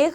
1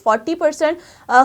40%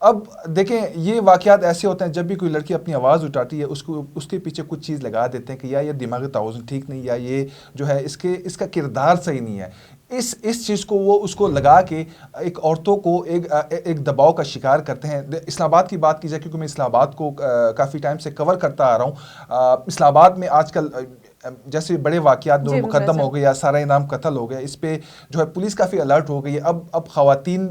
اب دیکھیں یہ واقعات ایسے ہوتے ہیں جب بھی کوئی لڑکی اپنی آواز اٹھاتی ہے اس کے پیچھے کچھ چیز لگا دیتے ہیں کہ یا یہ دماغی توازن ٹھیک نہیں، یا یہ جو ہے اس کا کردار صحیح نہیں ہے. اس چیز کو وہ اس کو لگا کے ایک عورتوں کو ایک دباؤ کا شکار کرتے ہیں. اسلام آباد کی بات کی جائے کیونکہ میں اسلام آباد کو کافی ٹائم سے کور کرتا آ رہا ہوں. اسلام آباد میں آج کل جیسے بڑے واقعات نور مقدم ہو گئے یا سارا انعام قتل ہو گیا، اس پہ جو ہے پولیس کافی الرٹ ہو گئی ہے. اب خواتین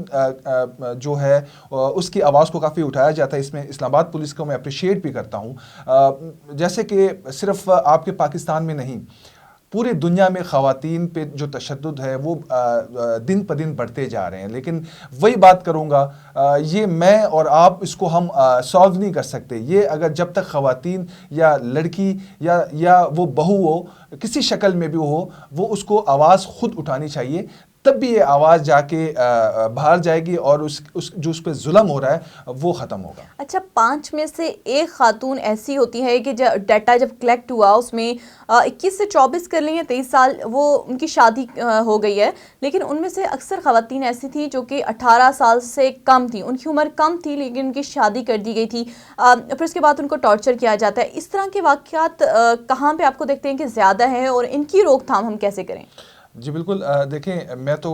جو ہے اس کی آواز کو کافی اٹھایا جاتا ہے. اس میں اسلام آباد پولیس کو میں اپریشیٹ بھی کرتا ہوں. جیسے کہ صرف آپ کے پاکستان میں نہیں، پوری دنیا میں خواتین پہ جو تشدد ہے وہ دن پہ دن بڑھتے جا رہے ہیں. لیکن وہی بات کروں گا، یہ میں اور آپ اس کو ہم سالو نہیں کر سکتے. یہ اگر جب تک خواتین یا لڑکی یا وہ بہو ہو کسی شکل میں بھی ہو، وہ اس کو آواز خود اٹھانی چاہیے، تب بھی یہ آواز جا کے باہر جائے گی اور جو اس پہ ظلم ہو رہا ہے وہ ختم ہوگا. اچھا، 5 میں سے ایک خاتون ایسی ہوتی ہے کہ ڈیٹا جب کلیکٹ ہوا اس میں 21 سے 24 کر لیں یا 23 سال وہ ان کی شادی ہو گئی ہے، لیکن ان میں سے اکثر خواتین ایسی تھیں جو کہ 18 سال سے کم تھیں، ان کی عمر کم تھی لیکن ان کی شادی کر دی گئی تھی، پھر اس کے بعد ان کو ٹارچر کیا جاتا ہے. اس طرح کے واقعات کہاں پہ آپ کو دیکھتے ہیں کہ زیادہ ہیں اور ان کی روک تھام ہم کیسے کریں؟ جی بالکل. دیکھیں میں تو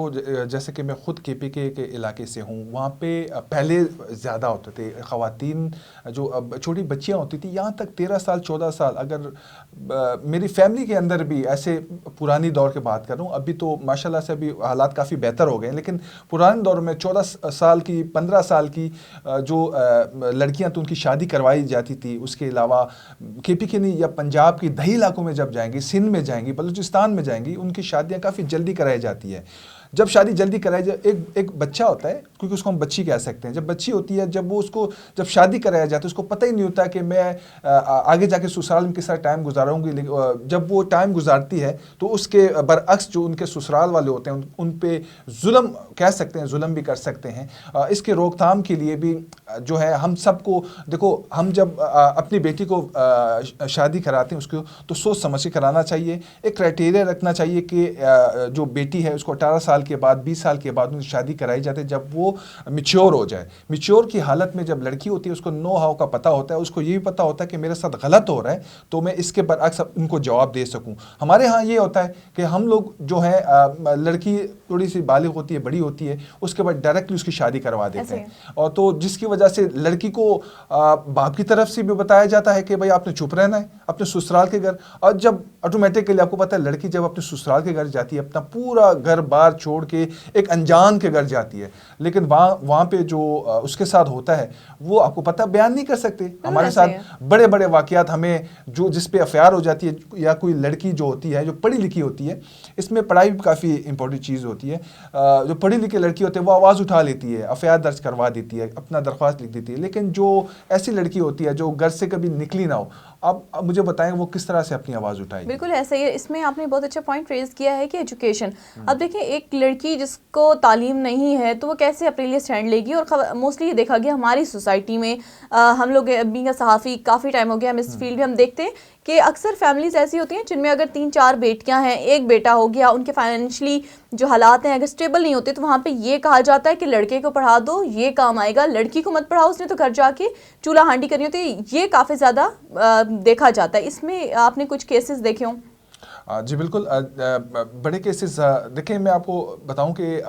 جیسے کہ میں خود کے پی کے علاقے سے ہوں، وہاں پہ پہلے زیادہ ہوتے تھے خواتین، جو چھوٹی بچیاں ہوتی تھیں یہاں تک 13 سال 14 سال. اگر میری فیملی کے اندر بھی ایسے پرانی دور کی بات کروں، ابھی تو ماشاءاللہ سے ابھی حالات کافی بہتر ہو گئے ہیں، لیکن پرانے دور میں 14 سال کی 15 سال کی جو لڑکیاں تو ان کی شادی کروائی جاتی تھی. اس کے علاوہ کے پی کے نہیں یا پنجاب کی دیہی علاقوں میں جب جائیں گی، سندھ میں جائیں گی، بلوچستان میں جائیں گی، ان کی شادیاں کافی جلدی کرائی جاتی ہے. جب شادی جلدی کرائی جائے، ایک بچہ ہوتا ہے کیونکہ اس کو ہم بچی کہہ سکتے ہیں، جب بچی ہوتی ہے جب شادی کرایا جاتا ہے اس کو پتہ ہی نہیں ہوتا کہ میں آگے جا کے سسرال میں کس طرح ٹائم گزاروں گی. جب وہ ٹائم گزارتی ہے تو اس کے برعکس جو ان کے سسرال والے ہوتے ہیں ان پہ ظلم کہہ سکتے ہیں، ظلم بھی کر سکتے ہیں. اس کے روک تھام کے لیے بھی جو ہے ہم سب کو دیکھو، ہم جب اپنی بیٹی کو شادی کراتے ہیں اس کو تو سوچ سمجھ کے کرانا چاہیے. ایک کرائٹیریا رکھنا چاہیے کہ جو بیٹی ہے اس کو 18 سال کے بعد 20 سال کے بعد ان کی شادی کرائی جاتی ہے جب وہ میچور ہو جائے. میچور کی حالت میں جب لڑکی ہوتی ہے اس کو نو ہاؤ کا پتہ ہوتا ہے، اس کو یہ بھی پتہ ہوتا ہے کہ میرے ساتھ غلط ہو رہا ہے تو میں اس کے برعکس ان کو جواب دے سکوں. ہمارے ہاں یہ ہوتا ہے کہ ہم لوگ جو ہے لڑکی تھوڑی سی بالغ ہوتی ہے، بڑی ہوتی ہے، اس کے بعد ڈائریکٹلی اس کی شادی کروا دیتے ہیں. اور تو جس کی وجہ سے لڑکی کو باپ کی طرف سے بھی بتایا جاتا ہے کہ بھائی آپ نے چپ رہنا ہے اپنے سسرال کے گھر. اور جب آٹومیٹکلی آپ کو پتہ ہے لڑکی جب اپنے سسرال کے گھر جاتی ہے اپنا پورا گھر بار چھوڑ کے ایک انجان کے گھر جاتی ہے، لیکن وہاں پہ جو اس کے ساتھ ہوتا ہے وہ آپ کو پتہ بیان نہیں کر سکتے. ہمارے ساتھ بڑے بڑے واقعات ہمیں جس پہ افیار ہو جاتی ہے، یا کوئی لڑکی جو ہوتی ہے جو پڑھی لکھی ہوتی ہے، اس میں پڑھائی بھی کافی امپورٹنٹ چیز ہوتی ہے. جو پڑھی لکھی لڑکی ہوتی ہے وہ آواز اٹھا لیتی ہے، افیار درج کروا دیتی ہے، اپنا درخواست لکھ دیتی ہے. لیکن جو ایسی لڑکی ہوتی ہے جو گھر سے کبھی نکلی نہ ہو، اب مجھے بتائیں وہ کس طرح سے اپنی آواز اٹھائے گی؟ بالکل ایسا ہی ہے. اس میں آپ نے بہت اچھا پوائنٹ ریز کیا ہے کہ ایجوکیشن. اب دیکھیں ایک لڑکی جس کو تعلیم نہیں ہے تو وہ کیسے اپنے لیے اسٹینڈ لے گی؟ اور موسٹلی یہ دیکھا گیا ہماری سوسائٹی میں، ہم لوگ بینگ اے صحافی کافی ٹائم ہو گیا ہم اس فیلڈ میں، ہم دیکھتے ہیں کہ اکثر فیملیز ایسی ہوتی ہیں جن میں اگر 3-4 بیٹیاں ہیں، ایک بیٹا ہو گیا، ان کے فائنینشلی جو حالات ہیں اگر اسٹیبل نہیں ہوتے تو وہاں پہ یہ کہا جاتا ہے کہ لڑکے کو پڑھا دو یہ کام آئے گا، لڑکی کو مت پڑھاؤ، اس نے تو گھر جا کے چولہا ہانڈی کرنی ہوتی ہے. یہ کافی زیادہ دیکھا جاتا ہے. اس میں آپ نے کچھ کیسز دیکھے ہوں؟ جی بالکل. بڑے کیسز دیکھیں، میں آپ کو بتاؤں کہ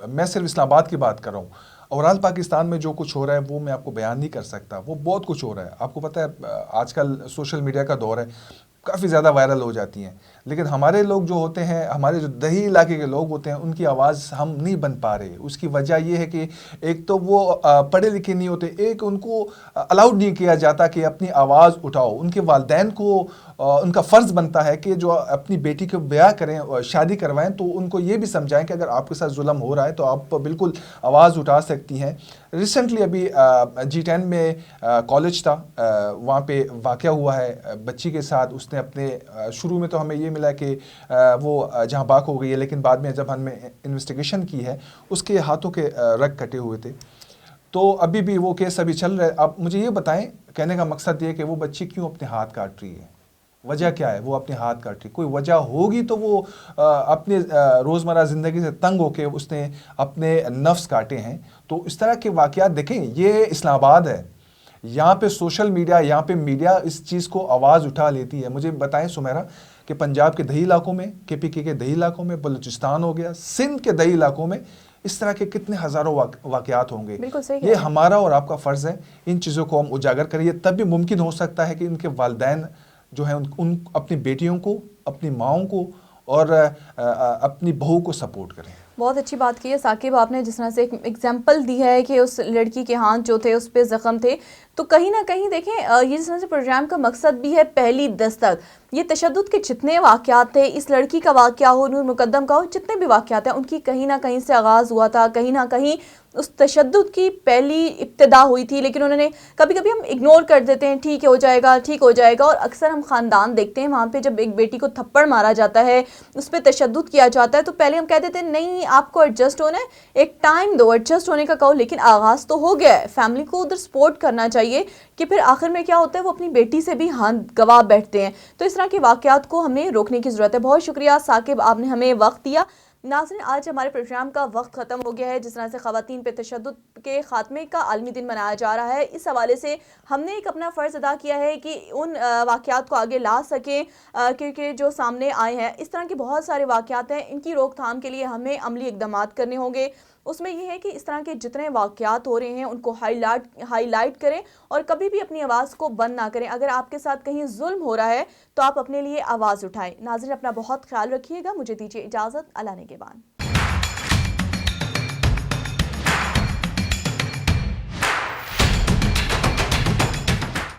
میں صرف اسلام آباد کی بات کر رہا ہوں. اوورال پاکستان میں جو کچھ ہو رہا ہے وہ میں آپ کو بیان نہیں کر سکتا. وہ بہت کچھ ہو رہا ہے. آپ کو پتہ ہے آج کل سوشل میڈیا کا دور ہے، کافی زیادہ وائرل ہو جاتی ہیں. لیکن ہمارے لوگ جو ہوتے ہیں، ہمارے جو دیہی علاقے کے لوگ ہوتے ہیں، ان کی آواز ہم نہیں بن پا رہے. اس کی وجہ یہ ہے کہ ایک تو وہ پڑھے لکھے نہیں ہوتے، ایک ان کو الاؤڈ نہیں کیا جاتا کہ اپنی آواز اٹھاؤ. ان کے والدین کو ان کا فرض بنتا ہے کہ جو اپنی بیٹی کو بیاہ کریں، شادی کروائیں، تو ان کو یہ بھی سمجھائیں کہ اگر آپ کے ساتھ ظلم ہو رہا ہے تو آپ بالکل آواز اٹھا سکتی ہیں. ریسنٹلی ابھی G10 میں کالج تھا، وہاں پہ واقعہ ہوا ہے بچی کے ساتھ. اس نے اپنے شروع میں تو ہمیں یہ ملا کہ وہ جہاں باک ہو گئی ہے، لیکن بعد میں جب ہم نے انویسٹیگیشن کی ہے اس کے ہاتھوں کے رگ کٹے ہوئے تھے. تو ابھی بھی وہ کیس ابھی چل رہا ہے. اب مجھے یہ بتائیں، کہنے کا مقصد یہ کہ وہ بچی کیوں اپنے ہاتھ کاٹ رہی ہے؟ وجہ کیا ہے؟ وہ اپنے ہاتھ کاٹ رہی. کوئی وجہ ہوگی تو وہ اپنے روزمرہ زندگی سے تنگ ہو کے اس نے اپنے نفس کاٹے ہیں. تو اس طرح کے واقعات دیکھیں، یہ اسلام آباد ہے، یہاں پہ سوشل میڈیا، یہاں پہ میڈیا اس چیز کو آواز اٹھا لیتی ہے. مجھے بتائیں سمیرا کہ پنجاب کے دیہی علاقوں میں، KPK کے دیہی علاقوں میں، بلوچستان ہو گیا، سندھ کے دیہی علاقوں میں اس طرح کے کتنے ہزاروں واقعات ہوں گے. بالکل صحیح یہ ہے. ہمارا اور آپ کا فرض ہے ان چیزوں کو ہم اجاگر کریے، تب بھی ممکن ہو سکتا ہے کہ ان کے والدین جو ہیں ان اپنی بیٹیوں کو، اپنی ماؤں کو اور اپنی بہو کو سپورٹ کریں. بہت اچھی بات کی ہے ثاقب آپ نے، جس طرح سے ایک ایگزامپل دی ہے کہ اس لڑکی کے ہاتھ جو تھے اس پہ زخم تھے. تو کہیں نہ کہیں دیکھیں یہ جس طرح سے پروگرام کا مقصد بھی ہے پہلی دستک. یہ تشدد کے جتنے واقعات تھے، اس لڑکی کا واقعہ ہو، نور مقدم کا ہو، جتنے بھی واقعات ہیں ان کی کہیں نہ کہیں سے آغاز ہوا تھا، کہیں نہ کہیں اس تشدد کی پہلی ابتدا ہوئی تھی. لیکن انہوں نے کبھی کبھی ہم اگنور کر دیتے ہیں، ٹھیک ہو جائے گا، ٹھیک ہو جائے گا. اور اکثر ہم خاندان دیکھتے ہیں وہاں پہ جب ایک بیٹی کو تھپڑ مارا جاتا ہے، اس پہ تشدد کیا جاتا ہے، تو پہلے ہم کہہ دیتے ہیں نہیں آپ کو ایڈجسٹ ہونا ہے، ایک ٹائم دو، ایڈجسٹ ہونے کا کہو. لیکن آغاز تو ہو گیا ہے، فیملی کو ادھر سپورٹ کرنا چاہیے کہ پھر آخر میں کیا ہوتا ہے وہ اپنی بیٹی سے بھی ہاتھ گوا بیٹھتے ہیں. تو اس طرح کے واقعات کو ہمیں روکنے کی ضرورت ہے. بہت شکریہ ثاقب، آپ نے ہمیں وقت دیا. ناظرین، آج ہمارے پروگرام کا وقت ختم ہو گیا ہے. جس طرح سے خواتین پہ تشدد کے خاتمے کا عالمی دن منایا جا رہا ہے، اس حوالے سے ہم نے ایک اپنا فرض ادا کیا ہے کہ ان واقعات کو آگے لا سکیں کیونکہ جو سامنے آئے ہیں اس طرح کے بہت سارے واقعات ہیں. ان کی روک تھام کے لیے ہمیں عملی اقدامات کرنے ہوں گے. اس میں یہ ہے کہ اس طرح کے جتنے واقعات ہو رہے ہیں ان کو ہائی لائٹ کریں اور کبھی بھی اپنی آواز کو بند نہ کریں. اگر آپ کے ساتھ کہیں ظلم ہو رہا ہے تو آپ اپنے لیے آواز اٹھائیں. ناظرین، اپنا بہت خیال رکھیے گا. مجھے دیجیے اجازت. اللہ نے کے بعد.